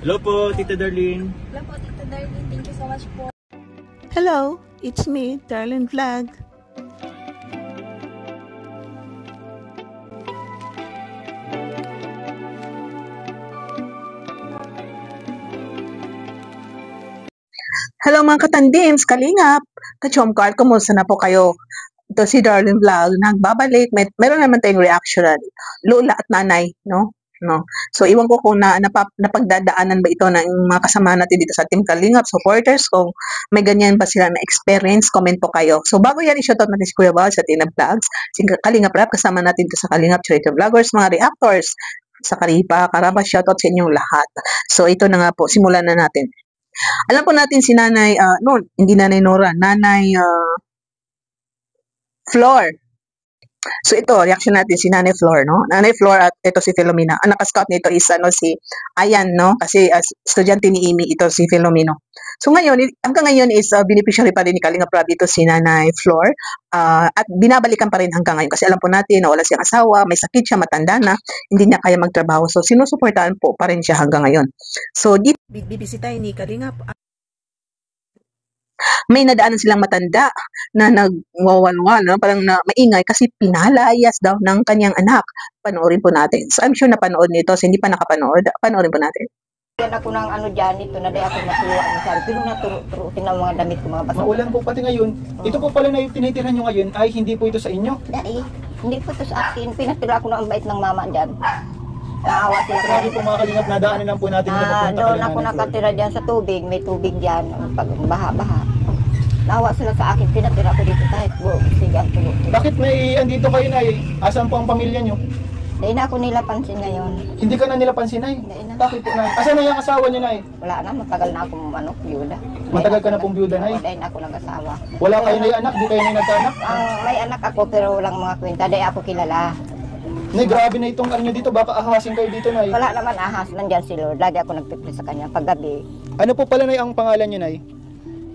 Hello po, Tita Darlene. Hello po, Tita Darlene. Thank you so much po. Hello, it's me, Darlene Vlog. Hello mga katandims, kalingap, kachomkar, kumusta na po kayo? Ito si Darlene Vlog, nagbabalik, meron naman tayong reaction, lola at nanay, no? So, iwan ko kung napagdadaanan ba ito ng mga kasama natin dito sa Team Kalingap, supporters, kung may ganyan ba sila na experience, comment po kayo. So, bago yan, i-shoutout natin si Kuya Bal sa Tina Vlogs, si Kalingap Rap, kasama natin dito sa Kalingap Charity Vloggers, mga reactors, sa Karipa, Karaba, shoutout sa inyong lahat. So, ito na nga po, simulan na natin. Alam po natin si Nanay, hindi Nanay Nora, Nanay Flor. So ito, reaction natin si Nanay Flor, no? Nanay Flor at ito si Filomena. Ang naka-scout nito is si Ayan, no? Kasi estudyante ni Amy ito si Filomeno. So ngayon, hanggang ngayon is beneficiary pa rin ni Kalinga Prab dito si Nanay Flor. At binabalikan pa rin hanggang ngayon kasi alam po natin na wala siyang asawa, may sakit siya, matanda na, hindi niya kaya magtrabaho. So sinusuportahan po pa rin siya hanggang ngayon. So dito, bibisitahin ni Kalinga, may nadaanan silang matanda na nagwawalwal, no? Parang na maingay kasi pinalayas daw ng kanyang anak. Panoorin po natin. So I'm sure napanood nito. So hindi pa nakapanood, panoorin po natin. Yan ako ng ano dyan, ito na dahil ako natuwa ng sabi. Pero naturutin ng mga damit ko, mga basa. Maulan po pati ngayon. Ito po pala na yung tinitirhan nyo ngayon ay hindi po ito sa inyo. Dahil, hindi po ito sa akin. Pinatira ako ng bait ng mama dyan. Naawa sila. Grabe po mga Kalingap, nadaanan lang po natin na papunta doon ako nakatira dyan sa tubig. May tubig dyan. Pag baha-baha. Naawa sila sa akin. Pinatira ko dito kahit buong sigang tulog. Bakit may andito kayo na asan po ang pamilya nyo? Dahil na ako nila pansin ngayon. Hindi ka na nila pansin ay? Dahil na. Bakit po na? Asan na yung asawa nyo na Wala na. Matagal na akong byuda. Matagal ka na pong byuda na Dahil na ako nag-asawa. Wala kayo na anak? Di kayo na nagkaanak? May anak ako pero walang mga kwenta. Dahil ako kilala. Nay, grabe na itong ano nyo dito. Baka ahasin kayo dito, Nay. Wala naman ahas. Nandyan si Lord. Lagi ako nagpipili sa kanya paggabi. Ano po pala, Nay, ang pangalan nyo, Nay?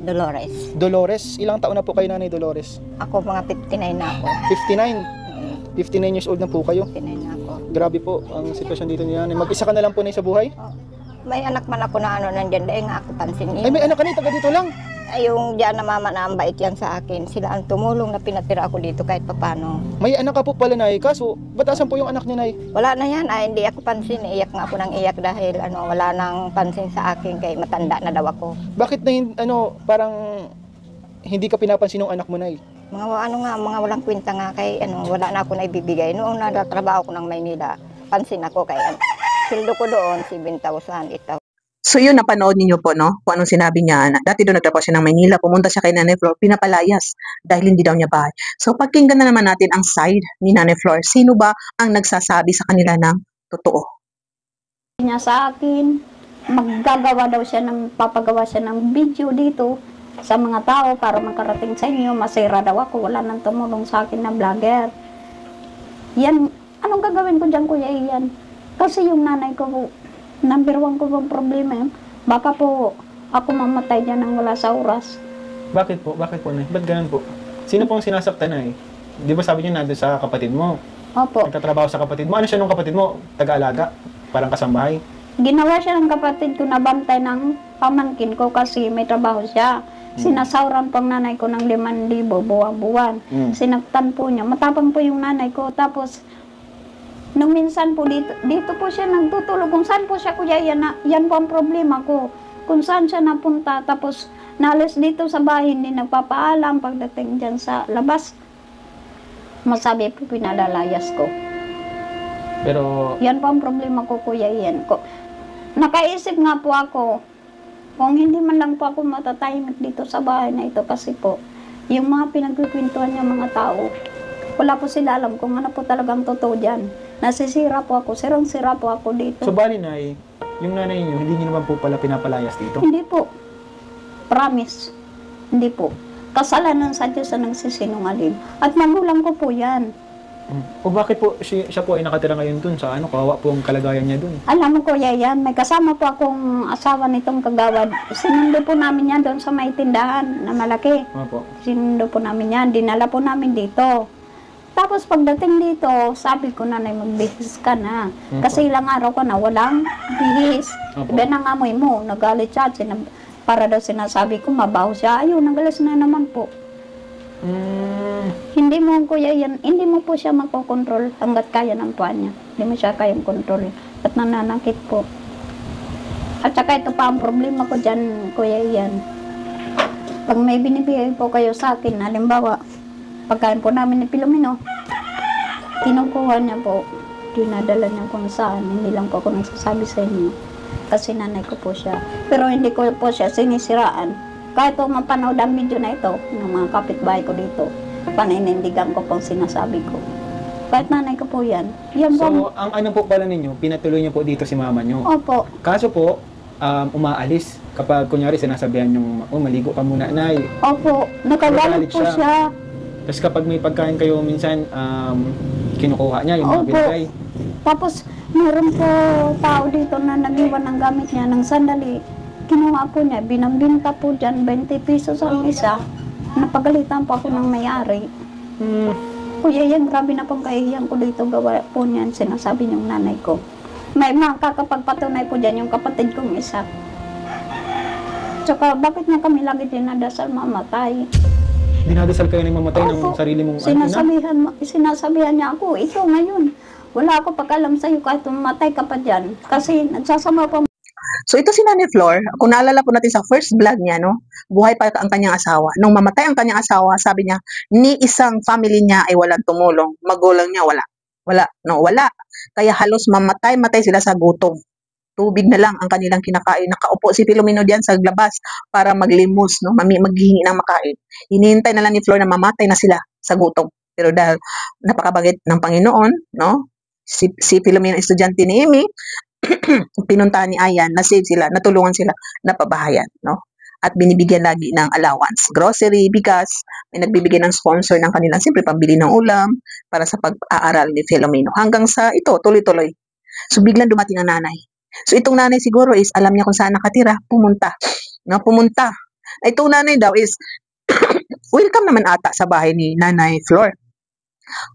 Dolores. Dolores. Ilang taon na po kayo, Nanay Dolores? Ako mga 59 na ako. 59? 59 years old na po kayo? 59 na ako. Grabe po ang sitwasyon dito ni Nanay. Mag-isa ka na lang po, Nay, sa buhay? Oh. May anak man ako na ano nandyan. Dahil nga ako pansin niya. Ay, may anak ka, Nay. Taga dito lang. Ay, yung dyan na mama na ang bait yan sa akin. Sila ang tumulong na pinatira ako dito kahit papano. May anak ka po pala, Nay. Kaso, ba't asan po yung anak niya, Nay? Wala na yan. Ay, hindi ako pansin. Iyak nga ako ng iyak dahil wala nang pansin sa akin kay matanda na daw ako. Bakit na parang hindi ka pinapansin ng anak mo, Nay? Mga walang kwenta nga kay wala na ako na ibibigay. Noong nagtrabaho ko ng Maynila, pansin ako kay sildo ko doon 7,000 ito. So yun, napanood ninyo po, no? Kung anong sinabi niya. Dati doon nagtrabaho siya ng Maynila, pumunta siya kay Nanay Flor, pinapalayas dahil hindi daw niya bahay. So pakinggan na naman natin ang side ni Nanay Flor. Sino ba ang nagsasabi sa kanila ng totoo? Niya sa akin, papagawa siya ng video dito sa mga tao para makarating sa inyo. Masira daw ako, wala nang tumulong sa akin na vlogger. Yan, anong gagawin ko dyan, Kuya Ian? Kasi yung nanay ko po, number 1 ko pong problema, baka po ako mamatay dyan nang wala sa oras. Bakit po? Bakit po, Nay? Ba't ganun po? Sino pong sinasaktan, Nay? Di ba sabi niyo nandun sa kapatid mo? Opo. Nagtatrabaho sa kapatid mo. Ano siya nung kapatid mo? Taga-alaga? Parang kasambahay? Ginawa siya ng kapatid ko na bantay ng pamangkin ko kasi may trabaho siya. Sinasawran pang nanay ko ng 5,000 buwan-buwan. Sinaktan po niya. Matapang po yung nanay ko. Tapos, nung minsan po dito po siya nagtutulog. Kung saan po siya, Kuya, yan po ang problema ko. Kung saan siya napunta, tapos nalis dito sa bahay, hindi nagpapaalam pagdating dyan sa labas. Masabi po, pinadalayas ko. Pero yan po ang problema ko, Kuya, yan ko. Nakaisip nga po ako, kung hindi man lang po ako matatahimik dito sa bahay na ito kasi po, yung mga pinagkikwentuhan niya mga tao, wala po sila alam kung ano po talagang totoo dyan. Nasisira po ako, sirang-sira po ako dito. so bali, Nay, yung nanay niyo, hindi niyo naman po pala pinapalayas dito? Hindi po. Promise. Hindi po. Kasalanan sa Diyos na nagsisinungaling. At magulang ko po yan. O bakit po siya po ay nakatira ngayon dun sa kawawa po ang kalagayan niya dun? Alam mo, Kuya, yan, may kasama po akong asawa nitong kagawad. Sinundo po namin yan doon sa may tindahan na malaki. Opo. Sinundo po namin yan, dinala po namin dito. Tapos pagdating dito, sabi ko, nanay, magbihis ka na. Kasi ilang araw ka na, walang bihis. Opo. Nangamoy mo, nagalit siya. Para daw sinasabi ko, mabaho siya. Ayun, nagalis na naman po. Hindi mo, kuya, yan, hindi mo po siya magkokontrol hanggat kaya ng tuwa niya. Hindi mo siya kayang kontrol. At nananakit po. At saka ito pa ang problema ko dyan, kuya, yan. Pag may binibigay po kayo sa akin, halimbawa, pagkain po namin ni Filomeno, kinukuha niya po, dinadala niya kung saan, hindi lang po ako nagsasabi sa inyo. Kasi nanay ko po siya. Pero hindi ko po siya sinisiraan. Kahit po mapanood ang video na ito, ng mga kapitbahay ko dito, paninindigan ko pong sinasabi ko. Kahit nanay ko po yan. Yan po. So, ang ano po pala ninyo, pinatuloy niyo po dito si mama niyo. Opo. Kaso po, umaalis kapag kunyari sinasabihan yung, maligo ka muna, nay. Opo. Nakagalit po Nagalit siya. Tapos kapag may pagkain kayo minsan, kinukuha niya yung mga Opo. binigay. Tapos, meron po tao dito na nag-iwan ng gamit niya ng sandali. Kinuha po niya, binambinta po dyan, 20 pesos ang isa. Napagalitan po ako ng may-ari. Kuya, yan, grabe na pong kahihiyan ko dito. Gawa po niyan, sinasabi niyong nanay ko. May makakapagpatunay po dyan yung kapatid kong isa. Tsaka, bakit niya kami lagi dinadasal mamatay? Dinadasal kayo ng mamatay ng Opo. sarili mong Sinasabihan niya ako, ito ngayon. Wala ako pagkalam sa'yo kahit mamatay ka pa dyan. Kasi nagsasama pa. So ito si Nanay Flor, kung naalala po natin sa first vlog niya, no, buhay pa ang kanyang asawa. Nung mamatay ang kanyang asawa, sabi niya, ni isang family niya ay walang tumulong. Magulang niya, wala. Wala. Kaya halos mamatay sila sa gutom. Tubig na lang ang kanilang kinakain. Nakaupo si Filomeno diyan sa labas para maglimos, no, maghihingi ng makain. Hinihintay na lang ni Flor na mamatay na sila sa gutom. Pero dahil napakabagit ng Panginoon, no, si Filomeno, estudyante ni Amy, pinuntahan ni Ayan, na-save sila, natulungan sila, napabahayan, no? At binibigyan lagi ng allowance, grocery, bigas, may nagbibigay ng sponsor ng kanilang siyempre pambili ng ulam para sa pag-aaral ni Filomeno. Hanggang sa ito, tuloy-tuloy. So biglang dumating ang nanay. So itong nanay siguro is alam niya kung saan nakatira, pumunta. No, pumunta. Itong nanay daw is welcome naman ata sa bahay ni Nanay Flor.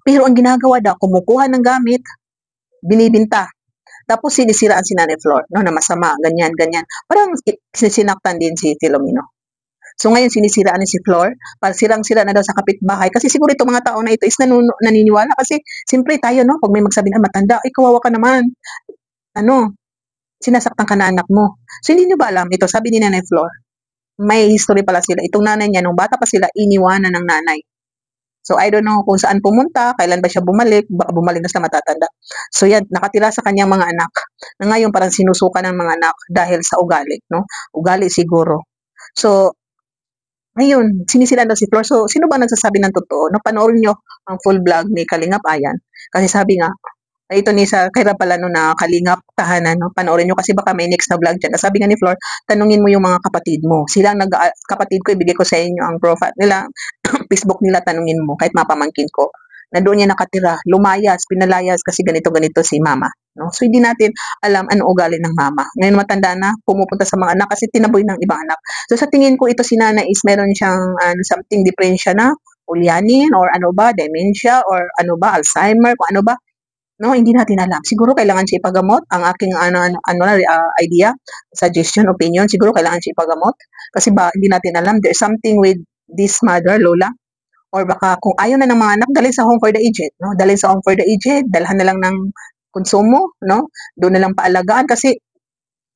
Pero ang ginagawa daw, kumukuha ng gamit, binibinta. Tapos sinisiraan si Nanay Flor, no, na masama, ganyan. Parang sinaktan din si Filomeno. So ngayon sinisiraan ni si Flor, para sirang-sira na daw sa kapitbahay. Kasi siguro itong mga tao na ito is naniniwala. Kasi siyempre tayo, no, pag may magsabi na matanda, ay kawawa ka naman. Sinasaktan ka na anak mo. So hindi nyo ba alam ito? Sabi ni Nanay Flor, may history pala sila. Itong nanay niya, nung bata pa sila, iniwanan ng nanay. So, I don't know kung saan pumunta, kailan ba siya bumalik, baka bumalik na sila matatanda. So, yan, nakatira sa kanyang mga anak, na ngayon parang sinusukan ng mga anak dahil sa ugali, no? Ugali siguro. So, ngayon, sinisilan daw si Flor. So, sino ba nagsasabi ng totoo? No, panoorin nyo ang full vlog ni Kalingap Ayan. Kasi sabi nga, ito ni sa kay Rapalano na Kalingap Tahanan, no? Panoorin nyo kasi baka may next na vlog dyan. Sabi nga ni Flor, tanungin mo yung mga kapatid mo. Silang kapatid ko, ibigay ko sa inyo ang profile nila, Facebook nila, tanungin mo, kahit mapamangkin ko. Na doon niya nakatira, lumayas, pinalayas kasi ganito si mama. No? So hindi natin alam ano ugali ng mama. Ngayon matanda na, pumupunta sa mga anak kasi tinaboy ng ibang anak. So sa tingin ko ito si Nana is meron siyang something depression na, ulyanin or ano ba, dementia or ano ba, Alzheimer, kung ano ba. No, hindi natin alam. Siguro kailangan siya ipagamot. Ang aking idea, suggestion, opinion, siguro kailangan siya ipagamot. Kasi ba, hindi natin alam. There's something with this mother, Lola. Or baka kung ayaw na ng mga anak, dalhin sa home for the aged. No? Dalhin sa home for the aged, dalhan na lang ng konsumo. No? Doon na lang paalagaan kasi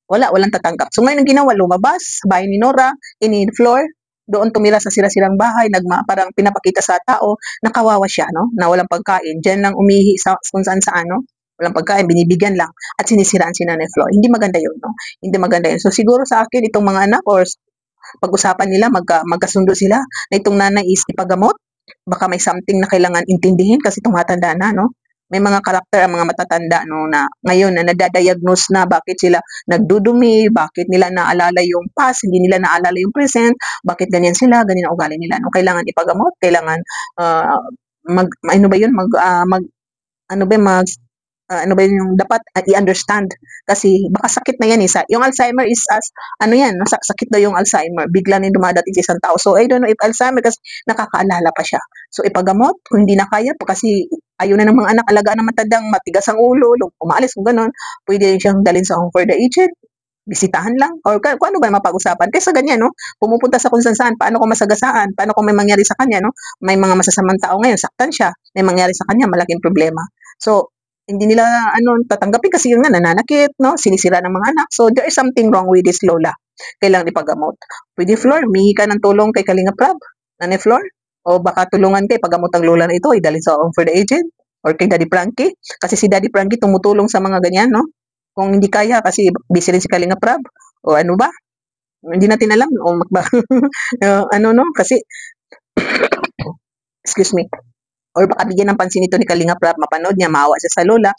walang tatanggap. So ngayon ang ginawa, lumabas, bahay ni Nora, ni Flor, doon tumira sa sila-silang bahay, parang pinapakita sa tao, nakawawa siya, no? Na walang pagkain. Diyan lang umihi sa kung saan, no? Walang pagkain, binibigyan lang. At sinisiraan si Nanay Flor. Hindi maganda yun, no? Hindi maganda yun. So siguro sa akin, itong mga anak, or pag-usapan nila, magkasundo sila, na itong nanay is ipagamot. Baka may something na kailangan intindihin kasi itong matanda na, no? May mga karakter ang mga matatanda, no, na ngayon na nadadiagnose na bakit sila nagdudumi, bakit nila naalala yung past, hindi nila naalala yung present, bakit ganyan sila, ganyan ang ugali nila. No? Kailangan ipagamot, kailangan ano ba yung dapat i-understand kasi baka sakit na yan isa. Yung Alzheimer is as ano yan, sakit daw yung Alzheimer. Bigla na dumadating sa isang tao. So I don't know if Alzheimer kasi nakakaalala pa siya. So ipagamot kung hindi na kaya po kasi ayaw na ng mga anak alagaan ng matandang matigas ang ulo, umalis kung gano'n. Pwede rin siyang dalhin sa home for the aged. Bisitahan lang or kung ano ba mapag-usapan. Kaysa ganyan, no? Pumupunta sa kung saan, paano kung masagasaan, paano kung may mangyari sa kanya, no? May mga masasamang tao ngayon, saktan siya, may mangyari sa kanya, malaking problema. So, hindi nila tatanggapin kasi yun nga nananakit, no? Sinisira ng mga anak. So there is something wrong with this lola. Kailangan ipagamot. Pwede Flor, mihi ka ng tulong kay Kalinga Prab. Nani Flor? O baka tulungan kay pagamot ang lola na ito, idalhin sa home for the aged or kay Daddy Frankie. Kasi si Daddy Frankie tumutulong sa mga ganyan, no? Kung hindi kaya kasi busy rin si Kalinga Prab. O ano ba? Hindi natin alam. O ano, no? Kasi excuse me. Or baka bigyan ng pansin ito ni Kalinga Prab, mapanood niya, maawa siya sa lola.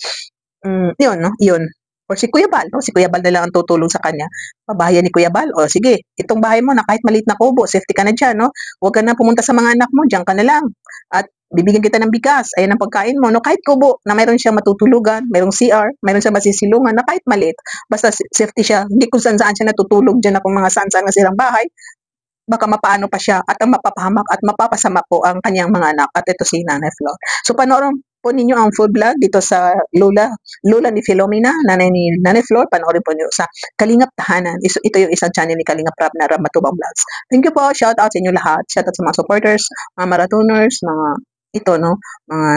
Yun, no? Yun. Or si Kuya Bal, no? Si Kuya Bal na lang ang tutulong sa kanya. Pabahayan ni Kuya Bal, o sige, itong bahay mo na kahit maliit na kubo, safety ka na dyan, no? Huwag ka na pumunta sa mga anak mo, dyan ka na lang. At bibigyan kita ng bigas, ayan ang pagkain mo, no? Kahit kubo, na mayroon siyang matutulugan, mayroong CR, mayroon siyang masisilungan, na kahit maliit, basta safety siya, hindi kung saan siya natutulog dyan na kung mga saan nga silang bahay, baka mapaano pa siya at ang mapapahamak at mapapasama po ang kanyang mga anak at ito si Nanay Flor. So panoorin po ninyo ang full vlog dito sa Lola ni Philomena, nanay ni Nanay Flor, panoorin po niyo sa Kalingap Tahanan. Ito yung isang channel ni Kalingap Prab na Ramatubang Vlogs. Thank you po, shout out sa inyo lahat. Shout out sa mga supporters, mga marathoners, mga ito no, mga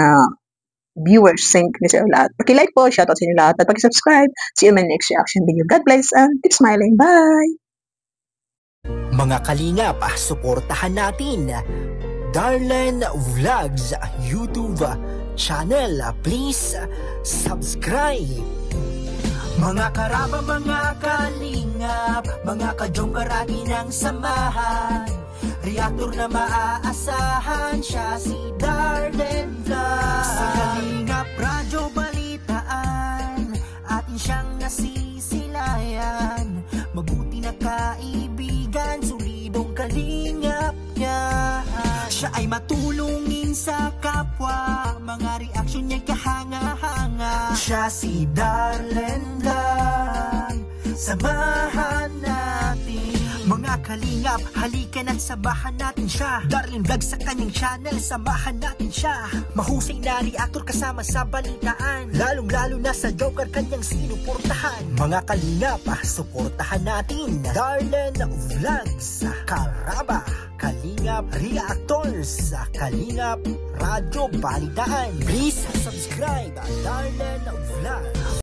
viewers, thank you sa lahat. Paki-like po, shout out sa inyo lahat at paki-subscribe. See you in my next reaction video. God bless and keep smiling. Bye! Mga kalingap, suportahan natin Darlen Vlogs YouTube channel. Please subscribe. Mga karaba, mga kalingap, mga kadyong karagi ng samahan, reactor na maaasahan, siya si Darlen Vlogs. Sa Kalingap Radyo Balitaan, atin siyang nasisilayan, mabuti na kaibigan, solidong kalingap niya. Siya ay matulungin sa kapwa, mga reaksyon niya'y kahanga-hanga. Siya si Darlen Vlog, samahan natin. Mga kalingap, halika na't samahan natin siya. Darlen Vlog sa kanyang channel, samahan natin siya. Mahusay na reactor kasama sa balitaan, lalong-lalo na sa Joker kanyang sinuportahan. Mga kalingap, suportahan natin Darlen Vlogs, Karaba, Kalingap Reactors, Kalingap Radyo Balitaan. Please subscribe Darlen Vlog.